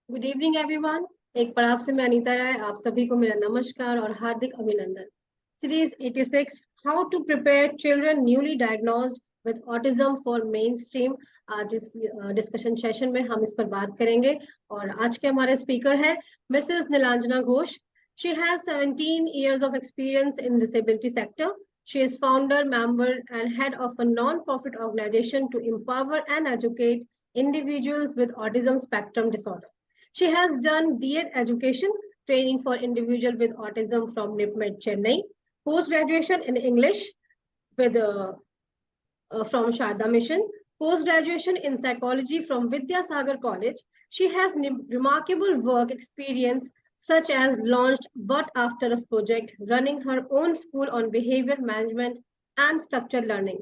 Good evening everyone. एक पड़ाव से मैं अनीता राय, आप सभी को मेरा नमस्कार और हार्दिक अभिनंदन। Series 86 how to prepare children newly diagnosed with autism for main stream. आज इस डिस्कशन सेशन में हम इस पर बात करेंगे और आज के हमारे स्पीकर है Mrs Neelanjana Ghosh. She has 17 years of experience in disability sector. She is founder, member and head of a non-profit organization to empower and educate individuals with autism spectrum disorder. She has done DED education training for individuals with autism from NIPMED Chennai, post-graduation in English with from Sharda Mission, post-graduation in psychology from Vidyasagar College. She has remarkable work experience such as launched But After Us project, running her own school on behavior management and structured learning.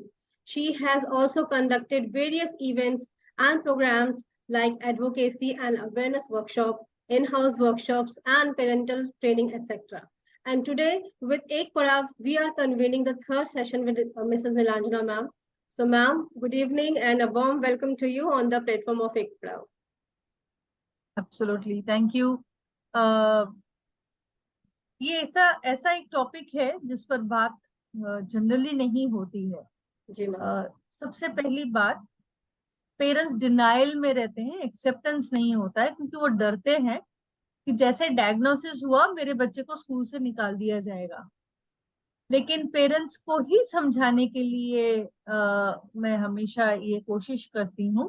She has also conducted various events and programs like advocacy and awareness workshop, in-house workshops and parental training, etc. And today, with Ek Parav, we are convening the third session with Mrs. Nilanjana ma'am. So, ma'am, good evening and a warm welcome to you on the platform of Ek Parav. Absolutely, thank you. ये ऐसा एक topic है जिस पर बात generally नहीं होती है। जी मैम। सबसे पहली बात, पेरेंट्स डिनाइल में रहते हैं, एक्सेप्टेंस नहीं होता है क्योंकि वो डरते हैं कि जैसे डायग्नोसिस हुआ मेरे बच्चे को स्कूल से निकाल दिया जाएगा। लेकिन पेरेंट्स को ही समझाने के लिए मैं हमेशा ये कोशिश करती हूँ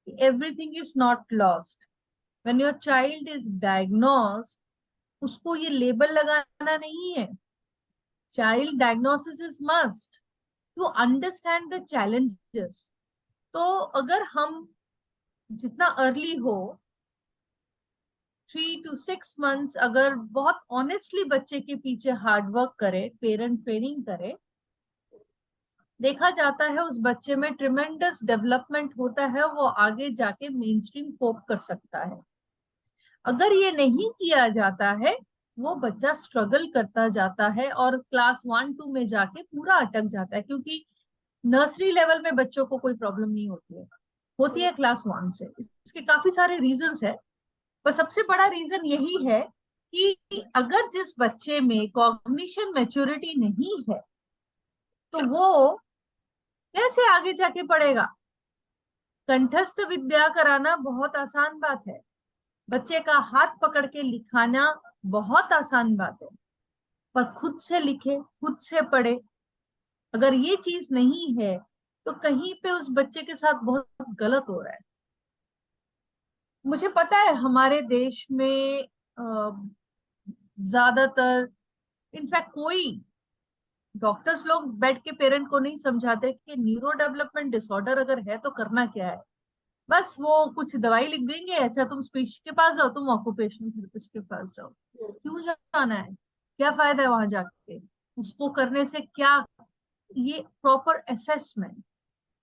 कि everything is not lost. When your child is diagnosed, उसको ये लेबल लगाना नहीं है। Child diagnosis is must to understand the challenges. तो अगर हम जितना अर्ली हो, 3 to 6 months, अगर बहुत ऑनेस्टली बच्चे के पीछे हार्डवर्क करे, पेरेंट ट्रेनिंग करे, देखा जाता है उस बच्चे में ट्रिमेंडस डेवलपमेंट होता है, वो आगे जाके मेन स्ट्रीम कोप कर सकता है। अगर ये नहीं किया जाता है, वो बच्चा स्ट्रगल करता जाता है और क्लास 1-2 में जाके पूरा अटक जाता है, क्योंकि नर्सरी लेवल में बच्चों को कोई प्रॉब्लम नहीं होती है क्लास 1 से। इसके काफी सारे रीजंस है, पर सबसे बड़ा रीजन यही है कि अगर जिस बच्चे में कॉग्निशन मैच्योरिटी नहीं है तो वो कैसे आगे जाके पढ़ेगा। कंठस्थ विद्या कराना बहुत आसान बात है, बच्चे का हाथ पकड़ के लिखाना बहुत आसान बात है, पर खुद से लिखे, खुद से पढ़े, अगर ये चीज नहीं है तो कहीं पे उस बच्चे के साथ बहुत गलत हो रहा है। मुझे पता है हमारे देश में ज्यादातर, इनफैक्ट कोई डॉक्टर्स लोग बैठ के पेरेंट को नहीं समझाते कि न्यूरो डेवलपमेंट डिसऑर्डर अगर है तो करना क्या है। बस वो कुछ दवाई लिख देंगे, अच्छा तुम स्पीच के पास जाओ, तुम ऑक्यूपेशनल थेरेपिस्ट के पास जाओ। क्यों जाना है, क्या फायदा है वहां जाके, उसको करने से क्या। ये प्रॉपर असेसमेंट,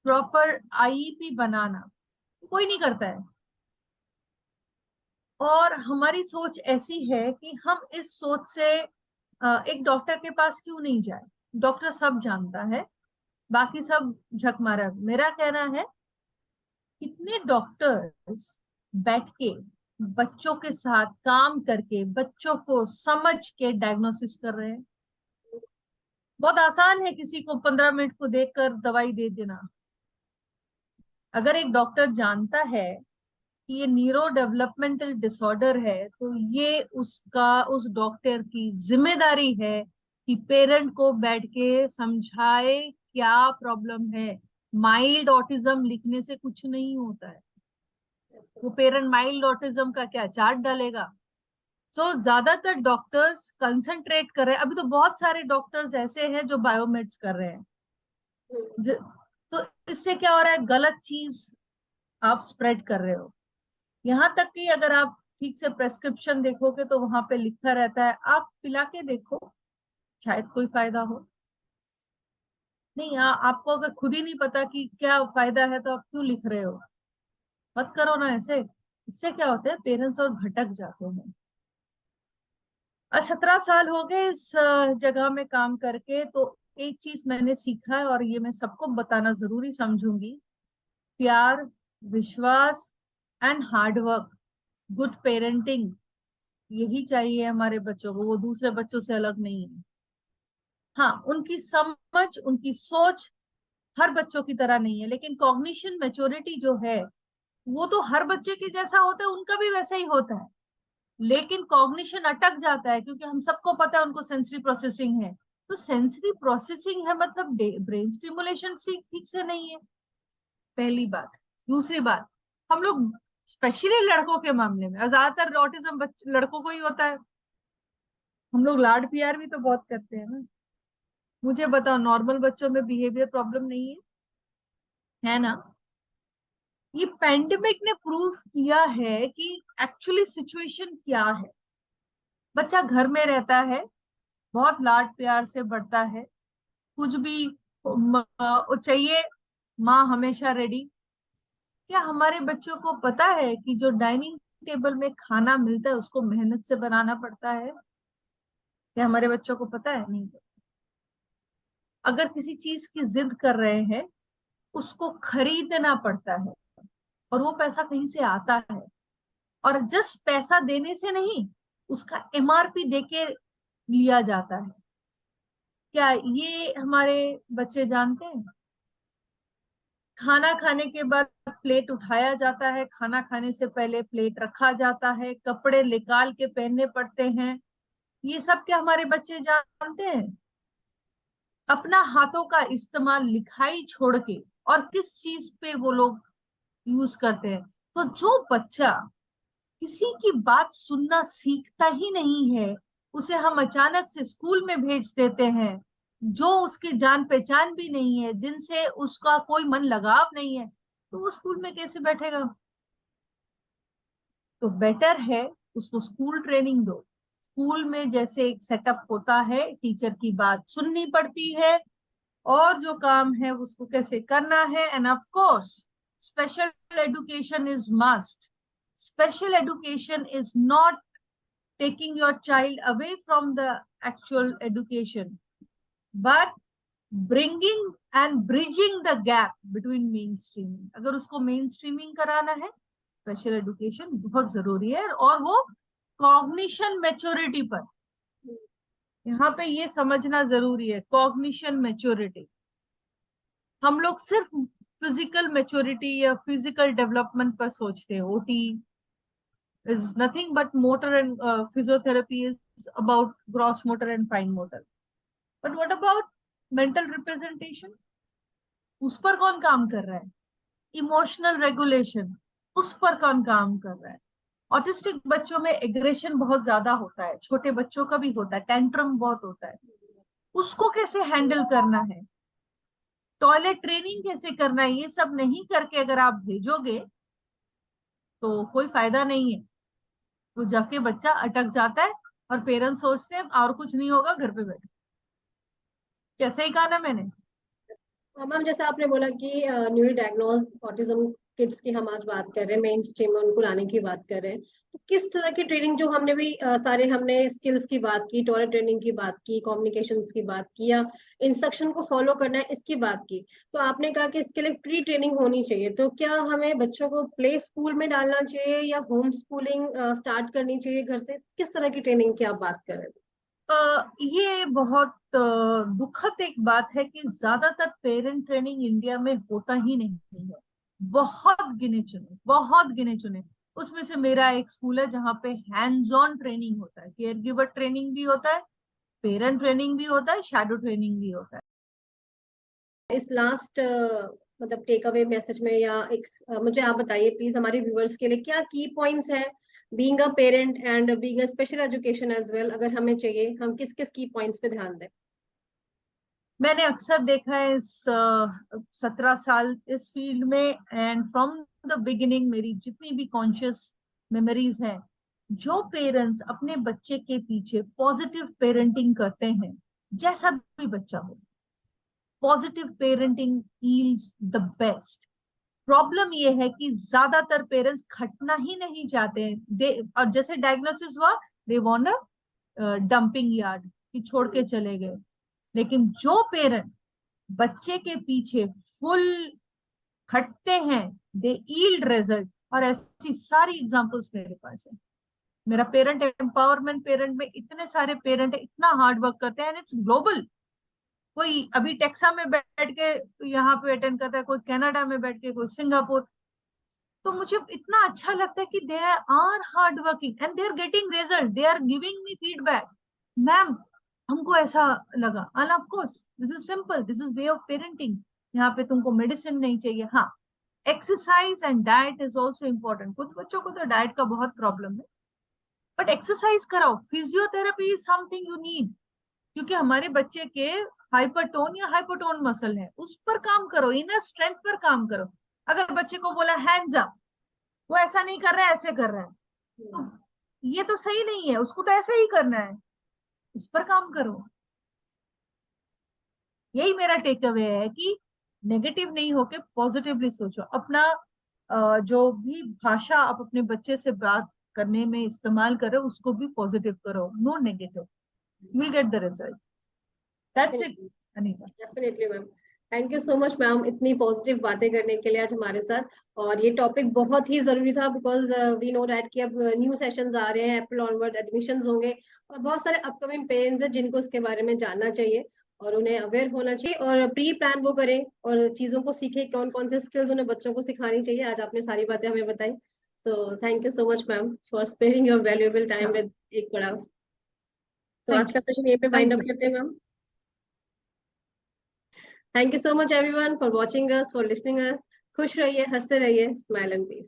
प्रॉपर आईईपी बनाना कोई नहीं करता है। और हमारी सोच ऐसी है कि हम इस सोच से एक डॉक्टर के पास क्यों नहीं जाए। डॉक्टर सब जानता है, बाकी सब झक मारा। मेरा कहना है, कितने डॉक्टर्स बैठ के बच्चों के साथ काम करके बच्चों को समझ के डायग्नोसिस कर रहे हैं। बहुत आसान है किसी को 15 मिनट को देखकर दवाई दे देना। अगर एक डॉक्टर जानता है कि ये न्यूरो डेवलपमेंटल डिसऑर्डर है, तो ये उस डॉक्टर की जिम्मेदारी है कि पेरेंट को बैठ के समझाए क्या प्रॉब्लम है। माइल्ड ऑटिज्म लिखने से कुछ नहीं होता है, वो पेरेंट माइल्ड ऑटिज्म का क्या चार्ट डालेगा। ज्यादातर डॉक्टर्स कंसंट्रेट कर रहे हैं। अभी तो बहुत सारे डॉक्टर्स ऐसे हैं जो बायोमेड्स कर रहे हैं। तो इससे क्या हो रहा है, गलत चीज आप स्प्रेड कर रहे हो। यहाँ तक कि अगर आप ठीक से प्रेस्क्रिप्शन देखोगे तो वहां पे लिखा रहता है, आप पिला के देखो, शायद कोई फायदा हो। नहीं, आपको अगर खुद ही नहीं पता कि क्या फायदा है तो आप क्यों लिख रहे हो। मत करो ना ऐसे। इससे क्या होता है, पेरेंट्स और भटक जाते हैं। 17 साल हो गए इस जगह में काम करके, तो एक चीज मैंने सीखा है और ये मैं सबको बताना जरूरी समझूंगी। प्यार, विश्वास एंड हार्डवर्क, गुड पेरेंटिंग, यही चाहिए हमारे बच्चों को, वो दूसरे बच्चों से अलग नहीं है। हाँ, उनकी समझ, उनकी सोच हर बच्चों की तरह नहीं है, लेकिन कॉग्निशन मैच्योरिटी जो है वो तो हर बच्चे के जैसा होता है, उनका भी वैसा ही होता है। लेकिन कॉग्निशन अटक जाता है क्योंकि हम सबको पता है उनको सेंसरी प्रोसेसिंग है। तो सेंसरी प्रोसेसिंग है मतलब ब्रेन स्टिमुलेशन ठीक से नहीं है, पहली बात। दूसरी बात, हम लोग स्पेशली लड़कों के मामले में, और ज्यादातर ऑटिज्म लड़कों को ही होता है, हम लोग लाड प्यार भी तो बहुत करते हैं ना। मुझे बताओ, नॉर्मल बच्चों में बिहेवियर प्रॉब्लम नहीं है ना? ये पेंडेमिक ने प्रूव किया है कि एक्चुअली सिचुएशन क्या है। बच्चा घर में रहता है, बहुत लाड प्यार से बढ़ता है, कुछ भी चाहिए, माँ हमेशा रेडी। क्या हमारे बच्चों को पता है कि जो डाइनिंग टेबल में खाना मिलता है उसको मेहनत से बनाना पड़ता है? क्या हमारे बच्चों को पता है? नहीं। अगर किसी चीज की जिद कर रहे हैं, उसको खरीदना पड़ता है, और वो पैसा कहीं से आता है, और जस्ट पैसा देने से नहीं, उसका एमआरपी देके लिया जाता है। क्या ये हमारे बच्चे जानते हैं? खाना खाने के बाद प्लेट उठाया जाता है, खाना खाने से पहले प्लेट रखा जाता है, कपड़े निकाल के पहनने पड़ते हैं, ये सब क्या हमारे बच्चे जानते हैं? अपना हाथों का इस्तेमाल लिखाई छोड़ के और किस चीज पे वो लोग यूज करते हैं। तो जो बच्चा किसी की बात सुनना सीखता ही नहीं है, उसे हम अचानक से स्कूल में भेज देते हैं, जो उसकी जान पहचान भी नहीं है, जिनसे उसका कोई मन लगाव नहीं है, तो वो स्कूल में कैसे बैठेगा? तो बेटर है उसको स्कूल ट्रेनिंग दो। स्कूल में जैसे एक सेटअप होता है, टीचर की बात सुननी पड़ती है, और जो काम है उसको कैसे करना है। And of course special education is must. Special education is not taking your child away from the actual education, but bringing and bridging the gap between mainstreaming। अगर उसको mainstreaming कराना है, स्पेशल एजुकेशन बहुत जरूरी है, और वो कॉग्निशन मैच्योरिटी पर, यहाँ पे ये समझना जरूरी है, कॉग्निशन मैच्योरिटी। हम लोग सिर्फ फिजिकल मैच्योरिटी या फिजिकल डेवलपमेंट पर सोचते हैं। OT is nothing but motor, and physiotherapy is about gross motor and fine motor. But what about mental representation? उस पर कौन काम कर रहा है? इमोशनल रेगुलेशन, उस पर कौन काम कर रहा है? ऑटिस्टिक बच्चों में एग्रेशन बहुत ज्यादा होता है, छोटे बच्चों का भी होता है, टेंट्रम बहुत होता है, उसको कैसे हैंडल करना है, टॉयलेट ट्रेनिंग कैसे करना है, ये सब नहीं करके अगर आप भेजोगे तो कोई फायदा नहीं है। तो जाके बच्चा अटक जाता है, और पेरेंट्स सोचते हैं और कुछ नहीं होगा, घर पे बैठे। कैसे ही कहा ना मैंने? मैम, जैसे आपने बोला कि न्यूली डायग्नोज ऑटिज्म किड्स की हम आज बात कर रहे हैं, मेन स्ट्रीम में उनको लाने की बात कर रहे हैं, तो किस तरह की ट्रेनिंग, जो हमने भी सारे हमने स्किल्स की बात की, टॉयलेट ट्रेनिंग की बात की, कम्युनिकेशन की बात की, या इंस्ट्रक्शन को फॉलो करना है इसकी बात की, तो आपने कहा कि इसके लिए प्री ट्रेनिंग होनी चाहिए। तो क्या हमें बच्चों को प्ले स्कूल में डालना चाहिए या होम स्कूलिंग स्टार्ट करनी चाहिए घर से? किस तरह की ट्रेनिंग की आप बात कर रहे हैं? ये बहुत दुखद एक बात है कि ज्यादातर पेरेंट ट्रेनिंग इंडिया में होता ही नहीं है। बहुत गिने चुने उसमें से मेरा एक स्कूल है जहाँ पे हैंड्स ऑन ट्रेनिंग होता है, केयर गिवर ट्रेनिंग भी होता है, पेरेंट ट्रेनिंग भी होता है, शैडो ट्रेनिंग भी होता है। इस लास्ट मतलब टेक अवे मैसेज में, या एक मुझे आप बताइए प्लीज, हमारे व्यूअर्स के लिए क्या की पॉइंट्स हैं, being a parent and being a special education as well, अगर हमें चाहिए, हम किस किस की पॉइंट्स पे ध्यान दें? मैंने अक्सर देखा है इस 17 साल इस फील्ड में, एंड फ्रॉम द बिगिनिंग मेरी जितनी भी कॉन्शियस मेमोरीज हैं, जो पेरेंट्स अपने बच्चे के पीछे पॉजिटिव पेरेंटिंग करते हैं, जैसा भी बच्चा हो, positive parenting yields the best. Problem ये है कि ज्यादातर पेरेंट्स खटना ही नहीं चाहते हैं, और जैसे डायग्नोसिस हुआ, they want a dumping yard, कि छोड़ के चले गए। लेकिन जो पेरेंट बच्चे के पीछे फुल खटते हैं, दे यील्ड रिजल्ट। और ऐसी सारी एग्जांपल्स मेरे पास है। मेरा पेरेंट एम्पावरमेंट पेरेंट में इतने सारे पेरेंट है, इतना हार्ड वर्क करते हैं, एंड इट्स ग्लोबल। कोई अभी टेक्सा में बैठ के यहाँ पे अटेंड करता है, कोई कनाडा में बैठ के, कोई सिंगापुर। तो मुझे इतना अच्छा लगता है कि they are hard working and they are getting result, they are giving me feedback, ma'am हमको ऐसा लगा। And of course this is simple, this is way of parenting. यहाँ पे तुमको मेडिसिन नहीं चाहिए। हाँ, exercise and diet is also important. कुछ बच्चों को तो डाइट का बहुत प्रॉब्लम है, बट एक्सरसाइज कराओ। Physiotherapy is something you need, क्योंकि हमारे बच्चे के हाइपरटोन या हाइपोटोन मसल है, उस पर काम करो, इनर स्ट्रेंथ पर काम करो। अगर बच्चे को बोला हैंड्स अप, वो ऐसा नहीं कर रहा है, ऐसे कर रहा है, तो ये तो सही नहीं है, उसको तो ऐसे ही करना है, इस पर काम करो। यही मेरा टेक अवे है कि नेगेटिव नहीं होके पॉजिटिवली सोचो। अपना जो भी भाषा आप अपने बच्चे से बात करने में इस्तेमाल करो, उसको भी पॉजिटिव करो, no negative, you will get the result. That's it Anita. Definitely ma'am, thank you so much ma'am, इतनी पॉजिटिव बातें करने के लिए आज हमारे साथ। और ये टॉपिक बहुत ही जरूरी था, बिकॉज वी नो दैट कि अब न्यू सेशंस आ रहे हैं, अप्रैल ऑनवर्ड एडमिशंस होंगे, और बहुत सारे अपकमिंग पेरेंट्स हैं जिनको इसके बारे में जानना चाहिए और उन्हें अवेयर होना चाहिए, और प्री प्लान वो करें और चीजों को सीखें, कौन कौन से स्किल्स उन्हें बच्चों को सिखानी चाहिए। आज आपने सारी बातें हमें बताई, so thank you so much ma'am for sparing your valuable time with एक पड़ाव। तो आज थैंक का यू। सेशन यहीं पे वाइंड थैंक अप यू। करते हैं ma'am. Thank you so much everyone for watching us, for listening us. खुश रहिए, हंसते रहिए, smile and peace.